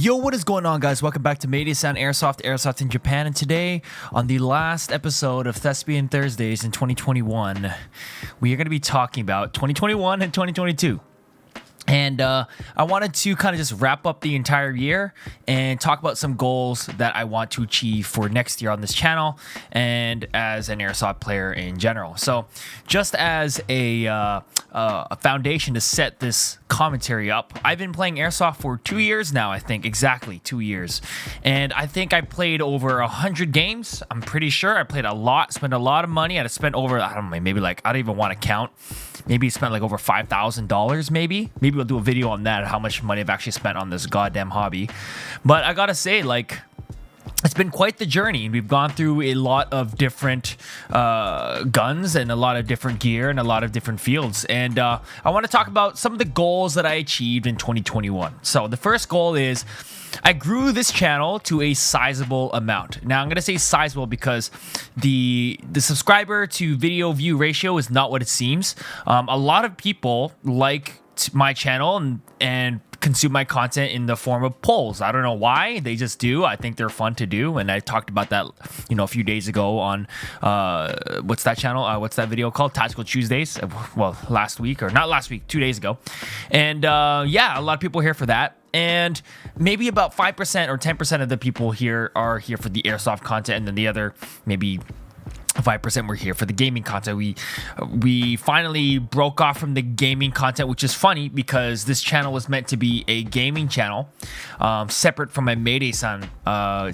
Yo, what is going on, guys? Welcome back to Thespian Airsoft in Japan. And today, on the last episode of Thespian Thursdays in 2021, we are going to be talking about 2021 and 2022. And I wanted to kind of just wrap up the entire year and talk about some goals that I want to achieve for next year on this channel and as an Airsoft player in general. So just as a foundation to set this commentary up, I've been playing Airsoft for 2 years now, I think, exactly 2 years. And I think I played over 100 games. I'm pretty sure I played a lot, spent a lot of money. I spent over, I don't know, maybe like, I don't even want to count. Maybe spent like over $5,000 maybe. Maybe we'll do a video on that, how much money I've actually spent on this goddamn hobby. But I gotta say, like, it's been quite the journey. We've gone through a lot of different guns and a lot of different gear and a lot of different fields. And I want to talk about some of the goals that I achieved in 2021. So the first goal is I grew this channel to a sizable amount. Now, I'm going to say sizable because the subscriber to video view ratio is not what it seems. A lot of people like my channel and consume my content in the form of polls. I don't know why, they just do. I think they're fun to do, and I talked about that, a few days ago on what's that channel? What's that video called? Tactical Tuesdays. Well, last week, or not last week, 2 days ago. And yeah, a lot of people are here for that. And maybe about 5% or 10% of the people here are here for the Airsoft content, and then the other maybe 5% were here for the gaming content. We finally broke off from the gaming content, which is funny because this channel was meant to be a gaming channel, separate from my Mayday-san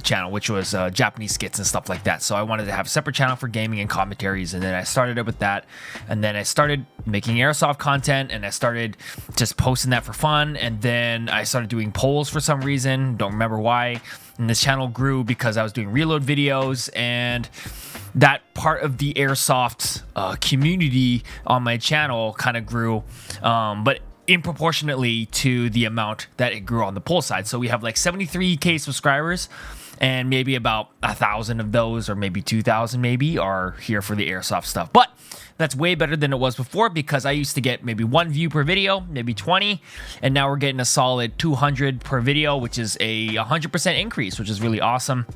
channel, which was Japanese skits and stuff like that. So I wanted to have a separate channel for gaming and commentaries, and then I started it with that. And then I started making Airsoft content, and I started just posting that for fun. And then I started doing polls for some reason. Don't remember why. And this channel grew because I was doing reload videos, and that part of the Airsoft community on my channel kind of grew, but disproportionately to the amount that it grew on the poll side. So we have like 73K subscribers, and maybe about 1,000 of those, or maybe 2,000 maybe, are here for the Airsoft stuff. But that's way better than it was before, because I used to get maybe 1 view per video, maybe 20, and now we're getting a solid 200 per video, which is a 100% increase, which is really awesome.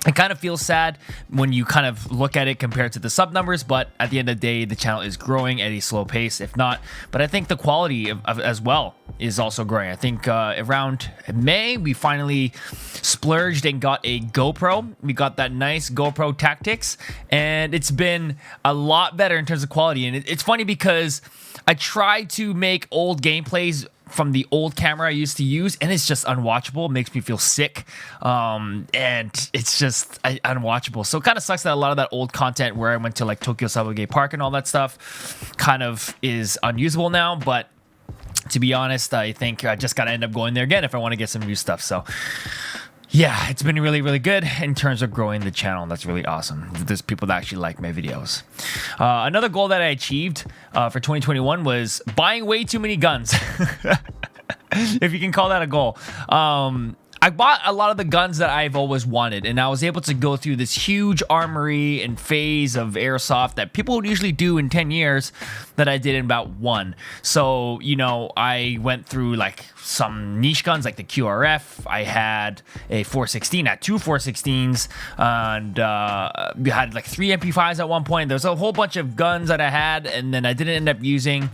It kind of feels sad when you kind of look at it compared to the sub numbers, but at the end of the day, the channel is growing at a slow pace, if not. But I think the quality of as well is also growing. I think around May, we finally splurged and got a GoPro. We got that nice GoPro Tactics, and it's been a lot better in terms of quality. And it's funny because I tried to make old gameplays from the old camera I used to use, and it's just unwatchable. It makes me feel sick, and it's just unwatchable. So it kind of sucks that a lot of that old content where I went to like Tokyo Subway Park and all that stuff kind of is unusable now. But to be honest, I think I just gotta end up going there again if I want to get some new stuff. So yeah, it's been really, really good in terms of growing the channel. That's really awesome. There's people that actually like my videos. Another goal that I achieved for 2021 was buying way too many guns. If you can call that a goal. I bought a lot of the guns that I've always wanted, and I was able to go through this huge armory and phase of Airsoft that people would usually do in 10 years that I did in about 1. So, I went through like some niche guns like the QRF. I had a 416, I had 2 416s, and we had like 3 MP5s at one point. There's a whole bunch of guns that I had, and then I didn't end up using.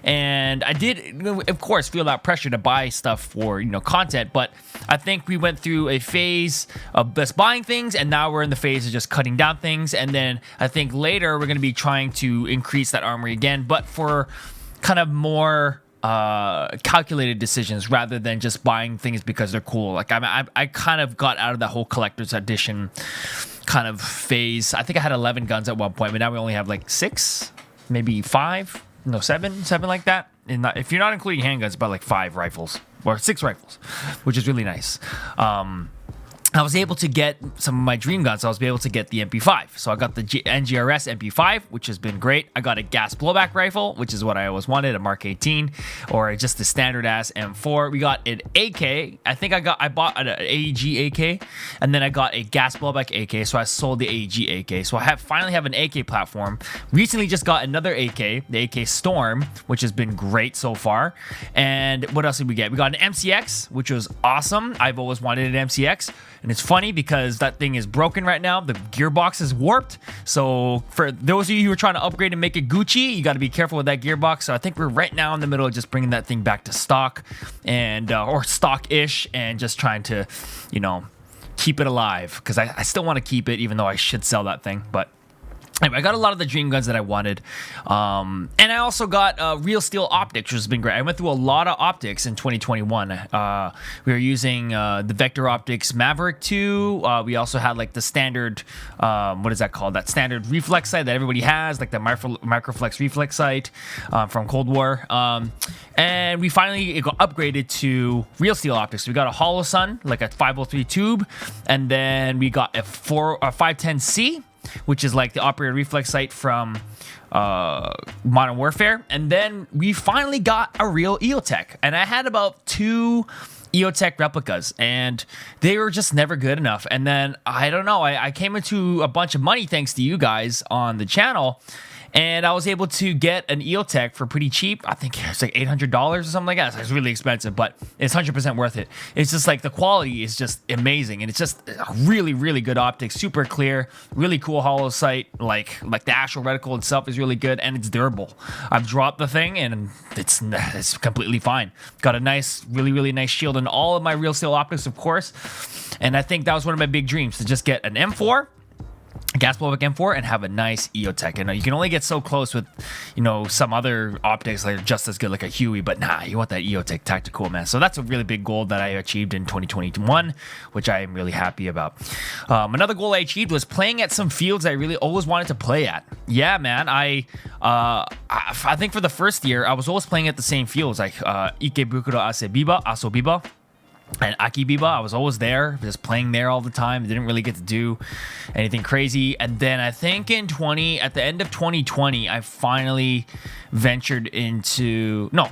And I did, of course, feel that pressure to buy stuff for, content. But I think we went through a phase of just buying things, and now we're in the phase of just cutting down things. And then I think later we're going to be trying to increase that armory again, but for kind of more calculated decisions rather than just buying things because they're cool. Like I kind of got out of that whole collector's edition kind of phase. I think I had 11 guns at one point, but now we only have like 6, maybe 5. No, 7 like that. And if you're not including handguns, about like 5 rifles or 6 rifles, which is really nice. I was able to get some of my dream guns. I was able to get the MP5. So I got the NGRS MP5, which has been great. I got a gas blowback rifle, which is what I always wanted, a Mark 18, or just the standard ass M4. We got an AK. I bought an AEG AK, and then I got a gas blowback AK. So I sold the AEG AK. So I finally have an AK platform. Recently just got another AK, the AK Storm, which has been great so far. And what else did we get? We got an MCX, which was awesome. I've always wanted an MCX. And it's funny because that thing is broken right now. The gearbox is warped. So for those of you who are trying to upgrade and make it Gucci, you got to be careful with that gearbox. So I think we're right now in the middle of just bringing that thing back to stock, and or stock-ish, and just trying to, keep it alive, because I still want to keep it, even though I should sell that thing. But anyway, I got a lot of the dream guns that I wanted. And I also got Real Steel optics, which has been great. I went through a lot of optics in 2021. We were using the Vector Optics Maverick 2. We also had like the standard, what is that called? That standard reflex sight that everybody has, like the Microflex reflex sight from Cold War. And we finally got upgraded to Real Steel optics. We got a Hollow Sun, like a 503 tube. And then we got a 510C, which is like the operator reflex sight from Modern Warfare. And then we finally got a real EOTech. And I had about 2 EOTech replicas, and they were just never good enough. And then, I don't know, I came into a bunch of money thanks to you guys on the channel, and I was able to get an EOTech for pretty cheap. I think it's like $800 or something like that. So it's really expensive, but it's 100% worth it. It's just like the quality is just amazing, and it's just a really, really good optics, super clear, really cool hollow sight. Like the actual reticle itself is really good, and it's durable. I've dropped the thing, and it's completely fine. Got a nice, really, really nice shield in all of my Real Steel optics, of course. And I think that was one of my big dreams, to just get an M4, a gas blowback M4, and have a nice EOTech. And you can only get so close with, some other optics that are just as good, like a Huey, but nah, you want that EOTech tactical, man. So that's a really big goal that I achieved in 2021, which I am really happy about. Another goal I achieved was playing at some fields I really always wanted to play at. Yeah, man, I think for the first year, I was always playing at the same fields, like Ikebukuro Asobiba, and Akibiba. I was always there, just playing there all the time. Didn't really get to do anything crazy. And then I think at the end of 2020, I finally ventured into the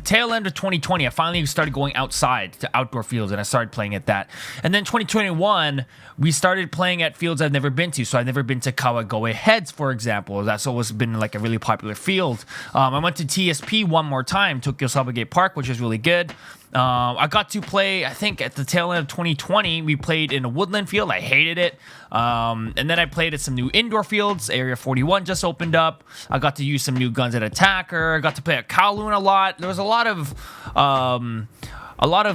tail end of 2020, I finally started going outside to outdoor fields, and I started playing at that. And then 2021, we started playing at fields I've never been to. So I've never been to Kawagoe Heads, for example. That's always been like a really popular field. I went to TSP one more time, Tokyo Subway Park, which was really good. I got to play, I think at the tail end of 2020, we played in a woodland field. I hated it. And then I played at some new indoor fields. Area 41 just opened up. I got to use some new guns at Attacker. I got to play at Kowloon a lot. There was a lot of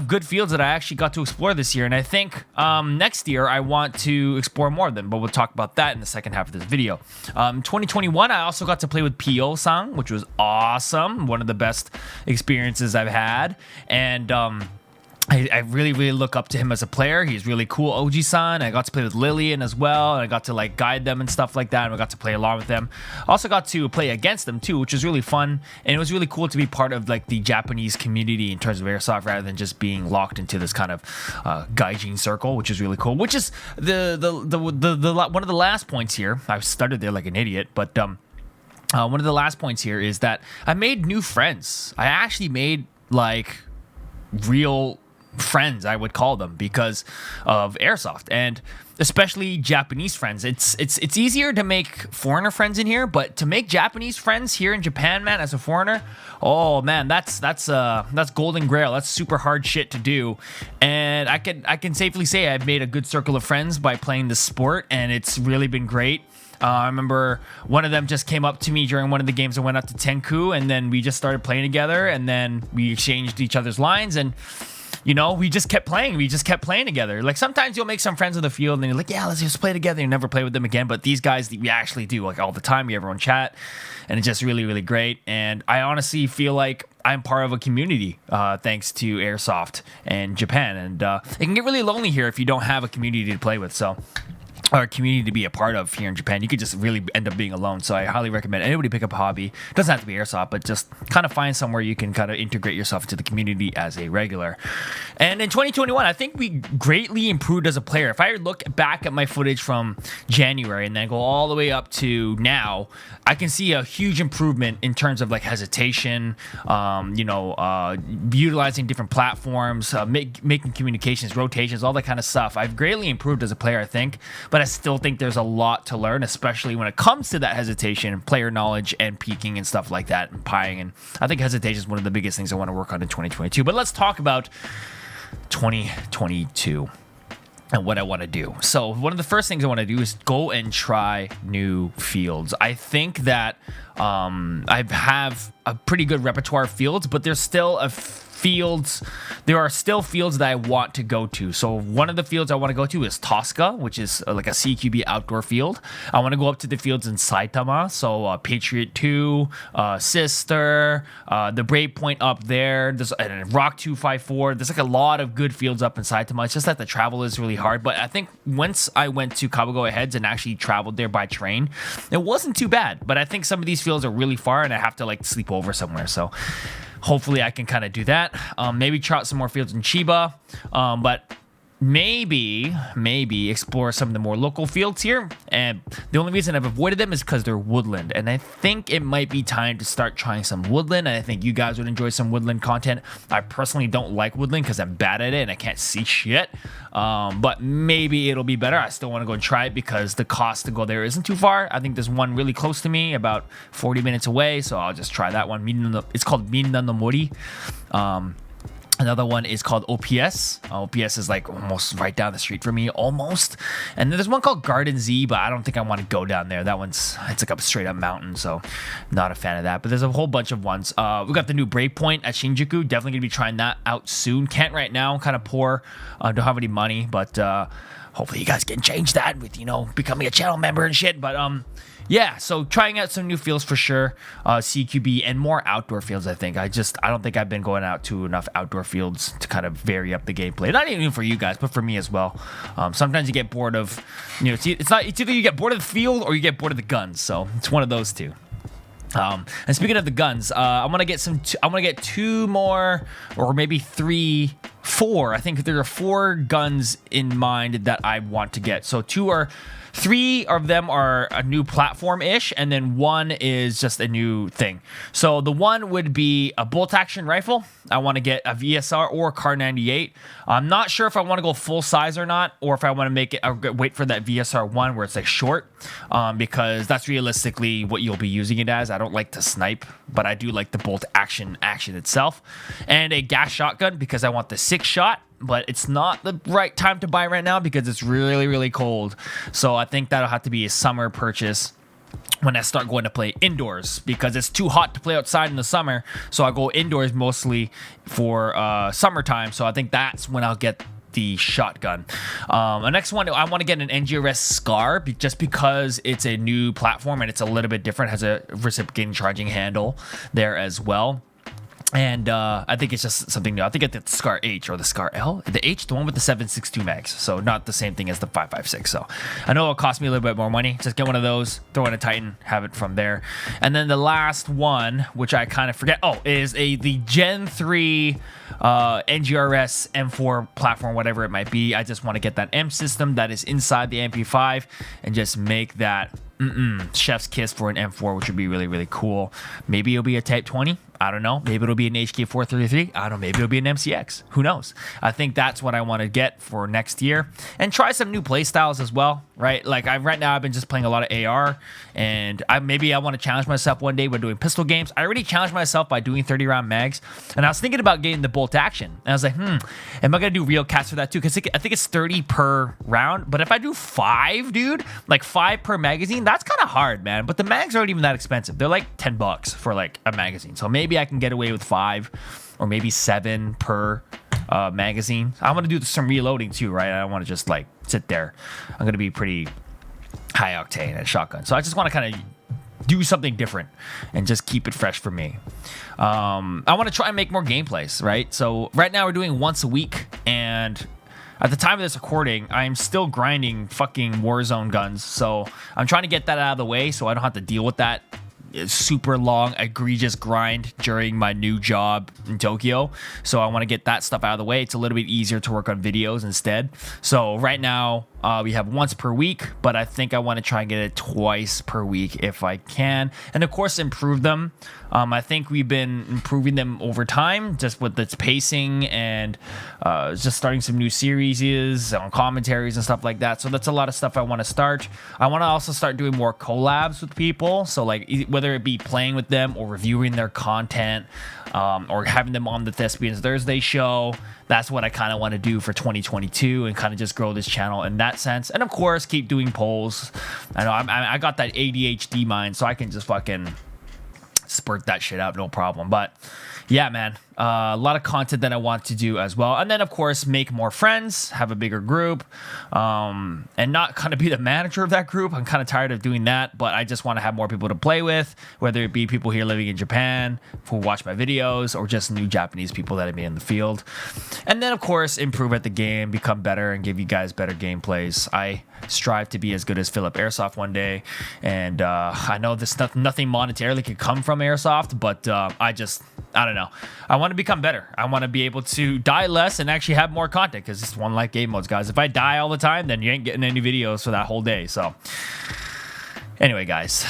good fields that I actually got to explore this year. And I think next year I want to explore more of them, but we'll talk about that in the second half of this video. 2021, I also got to play with Pio-san, which was awesome. One of the best experiences I've had. And I really, really look up to him as a player. He's really cool, Oji-san. I got to play with Lillian as well, and I got to like guide them and stuff like that, and I got to play along with them. Also got to play against them too, which was really fun, and it was really cool to be part of like the Japanese community in terms of airsoft, rather than just being locked into this kind of gaijin circle, which is really cool. Which is the one of the last points here. I started there like an idiot, but one of the last points here is that I made new friends. I actually made like real friends, I would call them, because of airsoft, and especially Japanese friends. It's easier to make foreigner friends in here, but to make Japanese friends here in Japan, man, as a foreigner, oh man, that's golden grail. That's super hard shit to do, and I can safely say I've made a good circle of friends by playing this sport, and it's really been great. I remember one of them just came up to me during one of the games. I went out to Tenku, and then we just started playing together, and then we exchanged each other's lines, and we just kept playing. We just kept playing together. Like sometimes you'll make some friends on the field, and you're like, yeah, let's just play together. You never play with them again. But these guys, we actually do, like all the time. We have our own chat, and it's just really, really great. And I honestly feel like I'm part of a community thanks to Airsoft and Japan. And it can get really lonely here if you don't have a community to play with. So or a community to be a part of here in Japan. You could just really end up being alone. So I highly recommend anybody pick up a hobby. It doesn't have to be airsoft, but just kind of find somewhere you can kind of integrate yourself into the community as a regular. And in 2021, I think we greatly improved as a player. If I look back at my footage from January and then go all the way up to now, I can see a huge improvement in terms of like hesitation, utilizing different platforms, making communications, rotations, all that kind of stuff. I've greatly improved as a player, I think, but I still think there's a lot to learn, especially when it comes to that hesitation, player knowledge, and peeking and stuff like that, and pieing. And I think hesitation is one of the biggest things I want to work on in 2022. But let's talk about 2022 and what I want to do. So one of the first things I want to do is go and try new fields. I think that I have a pretty good repertoire of fields, but there's still there are still fields that I want to go to. So one of the fields I want to go to is Tosca, which is like a CQB outdoor field. I want to go up to the fields in Saitama, so Patriot 2, Sister, the Brave Point up there. There's Rock 254. There's like a lot of good fields up in Saitama. It's just that the travel is really hard. But I think once I went to Kabugoe Heads and actually traveled there by train, it wasn't too bad. But I think some of these fields are really far, and I have to like sleep over somewhere. So hopefully I can kind of do that. Maybe try out some more fields in Chiba, but maybe explore some of the more local fields here. And the only reason I've avoided them is because they're woodland, and I think it might be time to start trying some woodland. And I think you guys would enjoy some woodland content. I personally don't like woodland because I'm bad at it and I can't see shit, but maybe it'll be better. I still want to go and try it because the cost to go there isn't too far. I think there's one really close to me, about 40 minutes away, so I'll just try that one. It's called Minna no Mori. Another one is called OPS. OPS is like almost right down the street from me, almost. And then there's one called Garden Z, but I don't think I want to go down there. It's like a straight up mountain, so not a fan of that. But there's a whole bunch of ones. We got the new Brave Point at Shinjuku. Definitely gonna be trying that out soon. Can't right now, kind of poor. Don't have any money, but hopefully you guys can change that with becoming a channel member and shit. But yeah, so trying out some new fields for sure, CQB, and more outdoor fields, I think. I don't think I've been going out to enough outdoor fields to kind of vary up the gameplay. Not even for you guys, but for me as well. Sometimes you get bored of, it's either you get bored of the field or you get bored of the guns. So it's one of those two. And speaking of the guns, I'm gonna get two more, or maybe four. I think there are 4 guns in mind that I want to get. So 3 of them are a new platform-ish, and then 1 is just a new thing. So the 1 would be a bolt-action rifle. I want to get a VSR or a Kar 98. I'm not sure if I want to go full size or not, or if I want to wait for that VSR 1 where it's like short, because that's realistically what you'll be using it as. I don't like to snipe, but I do like the bolt action itself. And a gas shotgun because I want the 6-shot. But it's not the right time to buy right now because it's really, really cold. So I think that'll have to be a summer purchase when I start going to play indoors, because it's too hot to play outside in the summer. So I go indoors mostly for summertime. So I think that's when I'll get the shotgun. The next one, I want to get an NGRS Scar just because it's a new platform and it's a little bit different. It has a reciprocating charging handle there as well. And I think it's just something new. I think it's the Scar H or the Scar L. The H, the one with the 7.62 mags. So not the same thing as the 5.56. So I know it'll cost me a little bit more money. Just get one of those, throw in a Titan, have it from there. And then the last one, which I kind of forget, is the Gen 3 NGRS M4 platform, whatever it might be. I just want to get that M system that is inside the MP5 and just make that chef's kiss for an M4, which would be really, really cool. Maybe it'll be a Type 20. I don't know. Maybe it'll be an HK433. I don't know. Maybe it'll be an MCX. Who knows? I think that's what I want to get for next year, and try some new play styles as well, right? Like right now I've been just playing a lot of AR, and maybe I want to challenge myself one day by doing pistol games. I already challenged myself by doing 30-round mags, and I was thinking about getting the bolt action. And I was like, am I going to do real cats for that too? Because I think it's 30 per round, but if I do 5, dude, like 5 per magazine, that's kind of hard, man. But the mags aren't even that expensive. They're like $10 for like a magazine. So maybe I can get away with 5 or maybe 7 per magazine. I want to do some reloading too, right? I don't want to just like sit there. I'm going to be pretty high octane at shotgun. So I just want to kind of do something different and just keep it fresh for me. I want to try and make more gameplays, right? So right now we're doing once a week, and at the time of this recording, I'm still grinding fucking Warzone guns. So I'm trying to get that out of the way so I don't have to deal with that super long, egregious grind during my new job in Tokyo. So I want to get that stuff out of the way. It's a little bit easier to work on videos instead. So right now, we have once per week, but I think I want to try and get it twice per week if I can. And of course, improve them. I think we've been improving them over time, just with its pacing and just starting some new series on commentaries and stuff like that. So that's a lot of stuff I want to start. I want to also start doing more collabs with people. So like whether it be playing with them or reviewing their content, or having them on the Thespian Thursday show. That's what I kind of want to do for 2022 and kind of just grow this channel in that sense. And of course, keep doing polls. I know I got that ADHD mind, so I can just fucking spurt that shit out, no problem. But yeah, man, a lot of content that I want to do as well. And then, of course, make more friends, have a bigger group, and not kind of be the manager of that group. I'm kind of tired of doing that, but I just want to have more people to play with, whether it be people here living in Japan who watch my videos or just new Japanese people that I meet in the field. And then, of course, improve at the game, become better, and give you guys better gameplays. I strive to be as good as Philip Airsoft one day, and I know this nothing monetarily could come from Airsoft, but I don't know. I want to become better. I want to be able to die less and actually have more content, because it's one like game modes, guys. If I die all the time, then you ain't getting any videos for that whole day. So anyway, guys,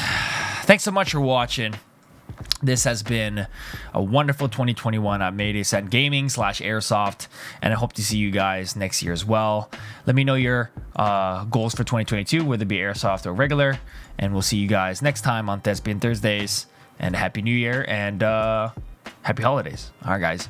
thanks so much for watching. This has been a wonderful 2021 at Mayday-san Gaming / Airsoft, and I hope to see you guys next year as well. Let me know your goals for 2022, whether it be Airsoft or regular, and we'll see you guys next time on Thespian Thursdays. And Happy New Year and Happy Holidays. All right, guys.